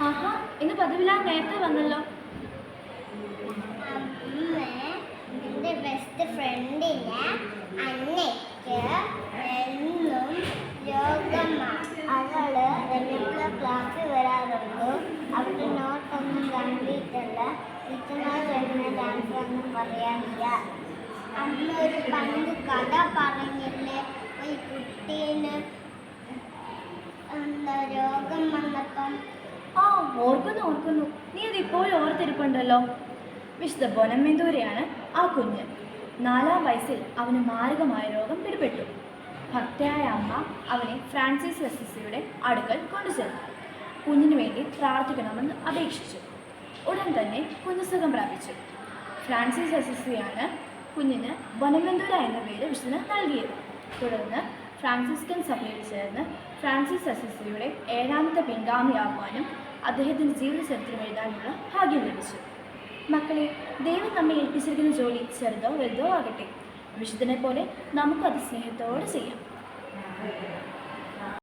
ആഹാ, ഇന്ന് പതിവില്ലാതെ നേരത്തെ വന്നല്ലോ. അമ്മ എൻ്റെ ബെസ്റ്റ് ഫ്രണ്ടിനെ അന്നയ്ക്ക് എന്നും രോഗമാണ്. അവള് റെഗുലർ ക്ലാസ്സിൽ വരാറുള്ളൂ. അവരുടെ നോട്ടൊന്നും കംപ്ലീറ്റ് അല്ല. ടീച്ചർമാർ വരുന്ന ഡാൻസ് ഒന്നും പറയാനില്ല. അമ്മ ഒരു പണ്ട് കഥ പറഞ്ഞില്ലേ, ഒരു കുട്ടീന് എന്താ രോഗം വന്നപ്പം. ആ, ഓർക്കുന്നു. നീ അത് ഇപ്പോഴും ഓർത്തിരിപ്പുണ്ടല്ലോ. വിശുദ്ധ ബൊനമെന്തൂരയാണ് ആ കുഞ്ഞ്. 4-ാം വയസ്സിൽ അവന് മാരകമായ രോഗം പിടിപെട്ടു. ഭക്തയായ അമ്മ അവനെ ഫ്രാൻസിസ് അസിസിയുടെ അടുക്കൽ കൊണ്ടുചെന്നു. കുഞ്ഞിനു വേണ്ടി പ്രാർത്ഥിക്കണമെന്ന് അപേക്ഷിച്ചു. ഉടൻ തന്നെ കുഞ്ഞ് സുഖം പ്രാപിച്ചു. ഫ്രാൻസിസ് അസിസിയാണ് കുഞ്ഞിന് ബൊനവെന്തൂര എന്ന പേര് വിശുദ്ധന് നൽകിയത്. തുടർന്ന് ഫ്രാൻസിസ്കൻ സഭയിൽ ചേർന്ന് ഫ്രാൻസിസ് അസിസിയുടെ 7ാമത്തെ പിൻഗാമിയാകുവാനും അദ്ദേഹത്തിൻ്റെ ജീവിത ചരിത്രം എഴുതാനുള്ള ഭാഗ്യം ലഭിച്ചു. മക്കളെ, ദൈവം നമ്മെ ഏൽപ്പിച്ചിരിക്കുന്ന ജോലി ചെറുതോ വലുതോ ആകട്ടെ, വിശുദ്ധനെ പോലെ നമുക്കത് സ്നേഹത്തോടെ ചെയ്യാം.